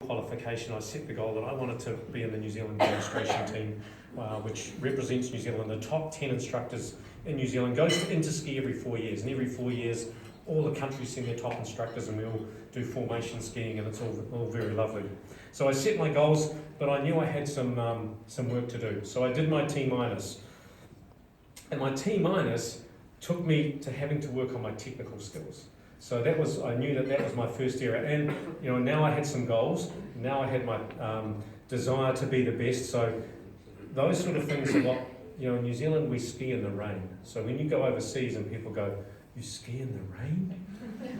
qualification, I set the goal that I wanted to be in the New Zealand demonstration team, which represents New Zealand. The top 10 instructors in New Zealand goes to Interski every 4 years, and every 4 years all the countries send their top instructors and we all do formation skiing, and it's all very lovely. So I set my goals, but I knew I had some work to do. So I did my T-, and my T- took me to having to work on my technical skills. So I knew that was my first area, and now I had some goals. Now I had my desire to be the best. So those sort of things are what, in New Zealand we ski in the rain. So when you go overseas and people go, "You ski in the rain?"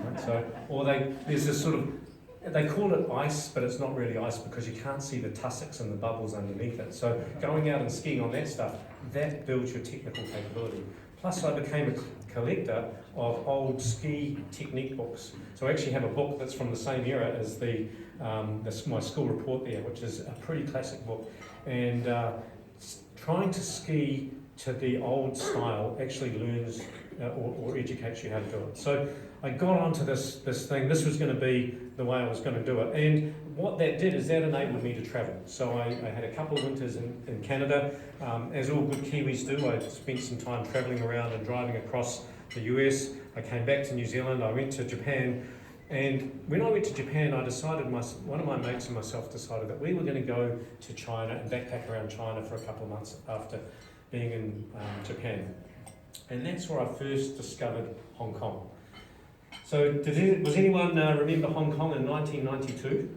Right? So, or there's this sort of, they call it ice, but it's not really ice because you can't see the tussocks and the bubbles underneath it. So going out and skiing on that stuff, that builds your technical capability. Plus I became a collector of old ski technique books. So I actually have a book that's from the same era as my school report there, which is a pretty classic book. And trying to ski to the old style actually learns or educates you how to do it. So I got onto this thing. This was going to be the way I was going to do it. And what that did is that enabled me to travel. So I had a couple of winters in Canada. As all good Kiwis do, I spent some time travelling around and driving across the US. I came back to New Zealand. I went to Japan. And when I went to Japan, I decided, one of my mates and myself decided that we were going to go to China and backpack around China for a couple of months after being in Japan. And that's where I first discovered Hong Kong. So was anyone remember Hong Kong in 1992?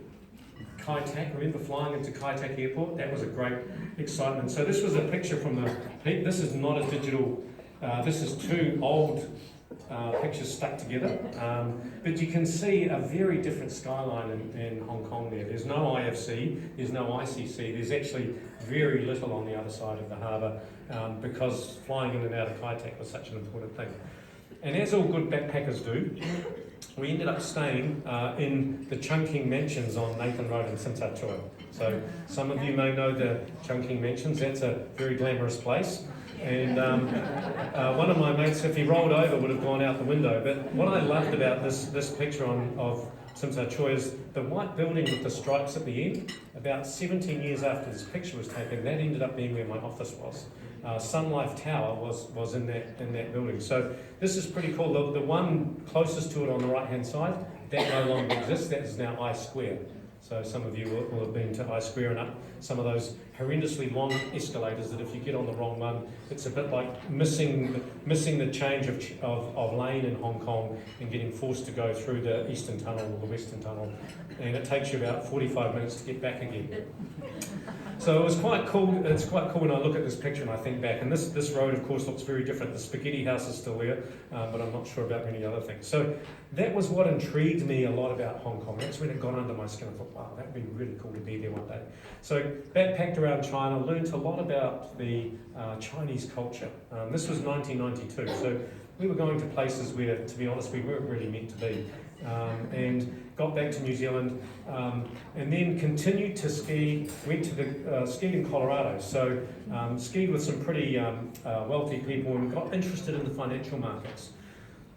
Kai Tak, remember flying into Kai Tak Airport? That was a great excitement. So this was a picture from the peak. This is not a digital, this is two old pictures stuck together. But you can see a very different skyline in Hong Kong there. There's no IFC, there's no ICC, there's actually very little on the other side of the harbour because flying in and out of Kai Tak was such an important thing. And as all good backpackers do, we ended up staying in the Chungking Mansions on Nathan Road in Tsim Sha Tsui. So some of you may know the Chungking Mansions. That's a very glamorous place. And one of my mates, if he rolled over, would have gone out the window. But what I loved about this picture of Tsim Sha Tsui is the white building with the stripes at the end. About 17 years after this picture was taken, that ended up being where my office was. Sun Life Tower was in that building. So this is pretty cool. The one closest to it on the right-hand side, that no longer exists. That is now I Square. So some of you will have been to I Square and up some of those horrendously long escalators that if you get on the wrong one, it's a bit like missing the change of lane in Hong Kong and getting forced to go through the Eastern Tunnel or the Western Tunnel. And it takes you about 45 minutes to get back again. So it was quite cool. It's quite cool when I look at this picture and I think back. And this road, of course, looks very different. The spaghetti house is still there, but I'm not sure about many other things. So that was what intrigued me a lot about Hong Kong. That's when it got under my skin. I thought, wow, that would be really cool to be there one day. So backpacked around China, learned a lot about the Chinese culture. This was 1992. So we were going to places where, to be honest, we weren't really meant to be. And got back to New Zealand, and then continued to ski, went to the skied in Colorado. So skied with some pretty wealthy people and got interested in the financial markets.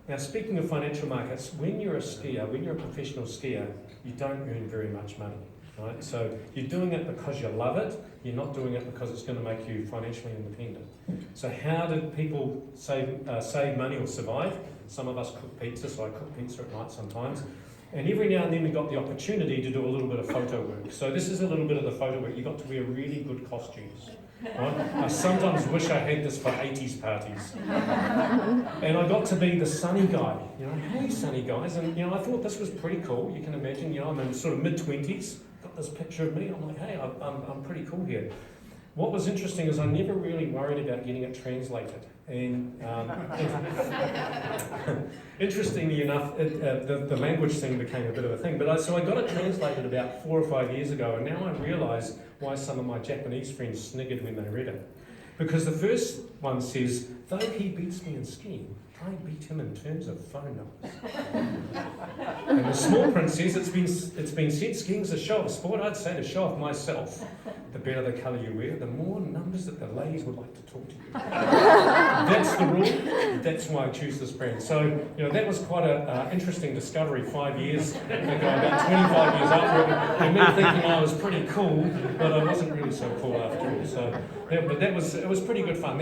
Now speaking of financial markets, when you're a skier, when you're a professional skier, you don't earn very much money, right? So you're doing it because you love it, you're not doing it because it's going to make you financially independent. So how did people save money or survive? Some of us cook pizza, so I cook pizza at night sometimes. And every now and then we got the opportunity to do a little bit of photo work. So this is a little bit of the photo work. You got to wear really good costumes. Right? I sometimes wish I had this for 80s parties. And I got to be the sunny guy. Hey sunny guys. And I thought this was pretty cool. You can imagine, I'm in sort of mid-20s. Got this picture of me. I'm like, hey, I'm pretty cool here. What was interesting is I never really worried about getting it translated. And interestingly enough, the language thing became a bit of a thing. So I got it translated about 4 or 5 years ago, and now I realise why some of my Japanese friends sniggered when they read it. Because the first one says, though he beats me in skiing, I beat him in terms of phone numbers. And the small print says it's been said skiing's a show of sport. I'd say to show off myself. The better the colour you wear, the more numbers that the ladies would like to talk to you. That's the rule. That's why I choose this brand. So, that was quite an interesting discovery 5 years ago, about 25 years after it, and me thinking I was pretty cool, but I wasn't really so cool after all. So, it was pretty good fun.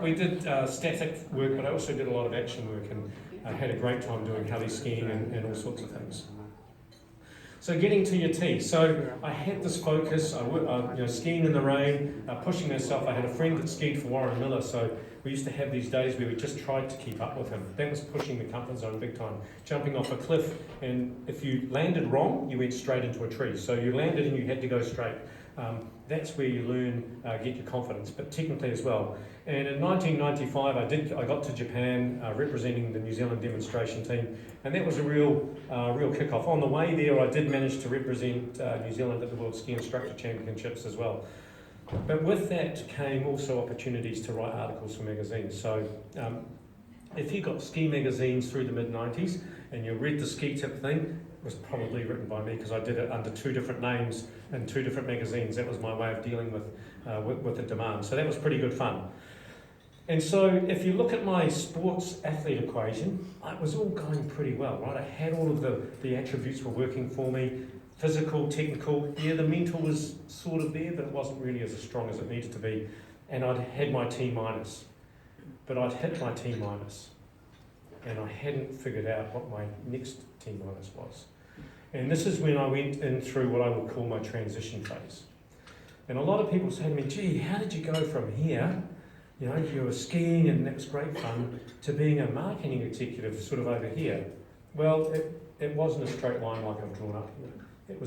We did static work, but I also did a lot of action work, and I had a great time doing heli skiing and all sorts of things. So getting to your T. So I had this focus, skiing in the rain, pushing myself. I had a friend that skied for Warren Miller, so we used to have these days where we just tried to keep up with him. That was pushing the comfort zone big time. Jumping off a cliff, and if you landed wrong, you went straight into a tree. So you landed and you had to go straight. That's where you learn, get your confidence, but technically as well. And in 1995, I got to Japan representing the New Zealand demonstration team, and that was a real kick-off. On the way there, I did manage to represent New Zealand at the World Ski Instructor Championships as well. But with that came also opportunities to write articles for magazines. So if you got ski magazines through the mid-90s and you read the Ski Tip thing, it was probably written by me because I did it under 2 different names in 2 different magazines. That was my way of dealing with the demand. So that was pretty good fun. And so if you look at my sports athlete equation, it was all going pretty well, right? I had all of the attributes were working for me. Physical, technical, yeah, the mental was sort of there, but it wasn't really as strong as it needed to be. And I'd had my T-, but I'd hit my T-, and I hadn't figured out what my next T- was. And this is when I went in through what I would call my transition phase. And a lot of people say to me, gee, how did you go from here, you were skiing and that was great fun, to being a marketing executive sort of over here? Well, it wasn't a straight line like I've drawn up here. It was